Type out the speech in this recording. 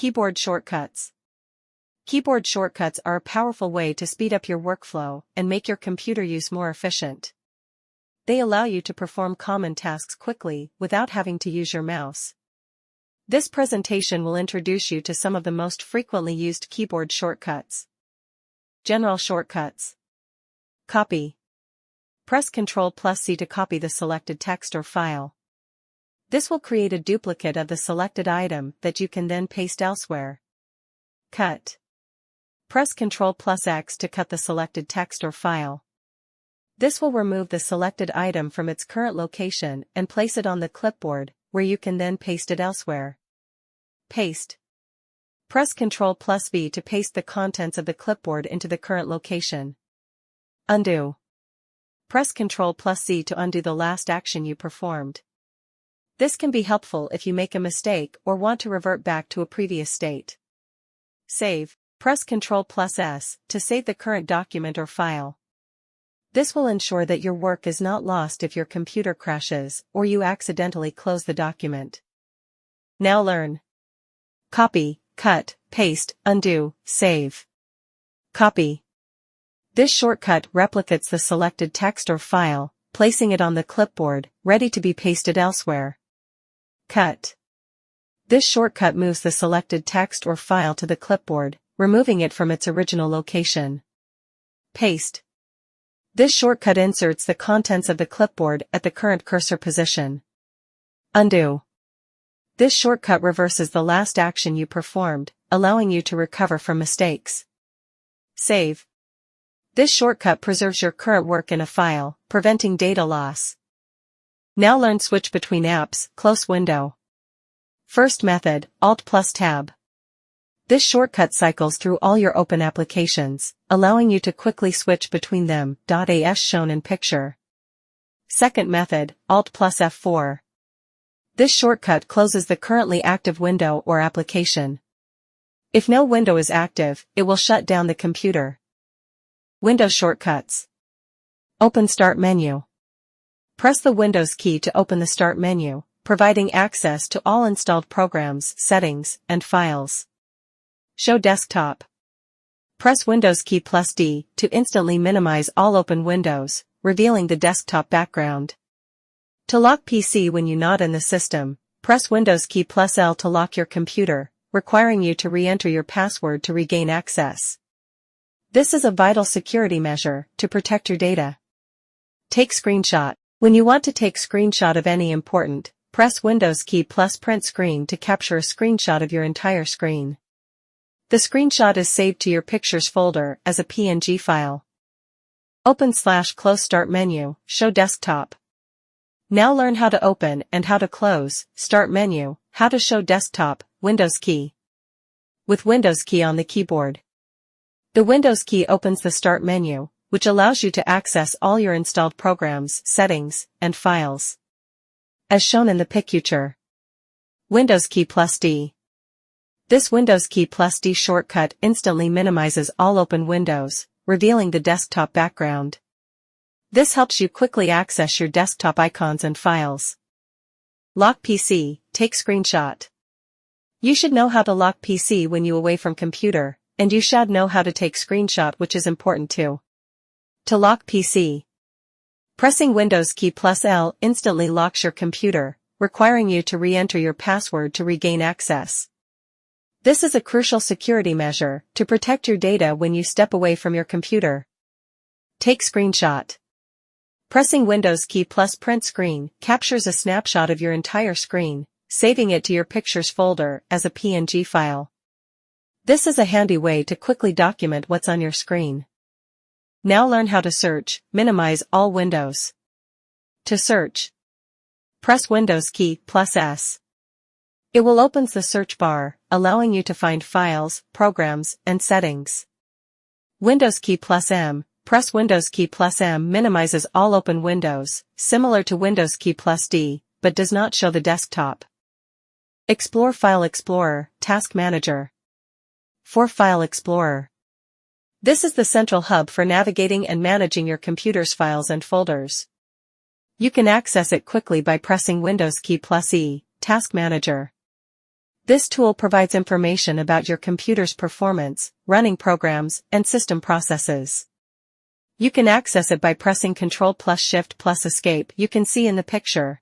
Keyboard shortcuts. Keyboard shortcuts are a powerful way to speed up your workflow and make your computer use more efficient. They allow you to perform common tasks quickly without having to use your mouse. This presentation will introduce you to some of the most frequently used keyboard shortcuts. General shortcuts. Copy. Press Ctrl+C to copy the selected text or file. This will create a duplicate of the selected item that you can then paste elsewhere. Cut. Press Ctrl+X to cut the selected text or file. This will remove the selected item from its current location and place it on the clipboard, where you can then paste it elsewhere. Paste. Press Ctrl+V to paste the contents of the clipboard into the current location. Undo. Press Ctrl+C to undo the last action you performed. This can be helpful if you make a mistake or want to revert back to a previous state. Save. Press Ctrl+S to save the current document or file. This will ensure that your work is not lost if your computer crashes or you accidentally close the document. Now learn. Copy, cut, paste, undo, save. Copy. This shortcut replicates the selected text or file, placing it on the clipboard, ready to be pasted elsewhere. Cut. This shortcut moves the selected text or file to the clipboard, removing it from its original location. Paste. This shortcut inserts the contents of the clipboard at the current cursor position. Undo. This shortcut reverses the last action you performed, allowing you to recover from mistakes. Save. This shortcut preserves your current work in a file, preventing data loss. Now learn switch between apps, close window. First method, Alt+Tab. This shortcut cycles through all your open applications, allowing you to quickly switch between them. As shown in picture. Second method, Alt+F4. This shortcut closes the currently active window or application. If no window is active, it will shut down the computer. Windows shortcuts. Open Start menu. Press the Windows key to open the Start menu, providing access to all installed programs, settings, and files. Show desktop. Press Windows key +D to instantly minimize all open windows, revealing the desktop background. To lock PC when you're not in the system, press Windows key +L to lock your computer, requiring you to re-enter your password to regain access. This is a vital security measure to protect your data. Take screenshot. When you want to take screenshot of any important, press Windows key +Print Screen to capture a screenshot of your entire screen. The screenshot is saved to your Pictures folder as a PNG file. Open/close Start menu, show desktop. Now learn how to open and how to close Start menu, how to show desktop, Windows key. With Windows key on the keyboard. The Windows key opens the Start menu, which allows you to access all your installed programs, settings, and files. As shown in the picture. Windows key +D. This Windows key +D shortcut instantly minimizes all open windows, revealing the desktop background. This helps you quickly access your desktop icons and files. Lock PC, take screenshot. You should know how to lock PC when you away from computer, and you should know how to take screenshot, which is important too. To lock PC. Pressing Windows key +L instantly locks your computer, requiring you to re-enter your password to regain access. This is a crucial security measure to protect your data when you step away from your computer. Take screenshot. Pressing Windows key +Print Screen captures a snapshot of your entire screen, saving it to your Pictures folder as a PNG file. This is a handy way to quickly document what's on your screen. Now learn how to search, minimize all windows. To search, press Windows key +S. It will open the search bar, allowing you to find files, programs, and settings. Windows key +M. Press Windows key +M minimizes all open windows, similar to Windows key +D, but does not show the desktop. Explore File Explorer, Task Manager. For File Explorer. This is the central hub for navigating and managing your computer's files and folders. You can access it quickly by pressing Windows key +E, Task Manager. This tool provides information about your computer's performance, running programs, and system processes. You can access it by pressing Ctrl+Shift+Escape. You can see in the picture.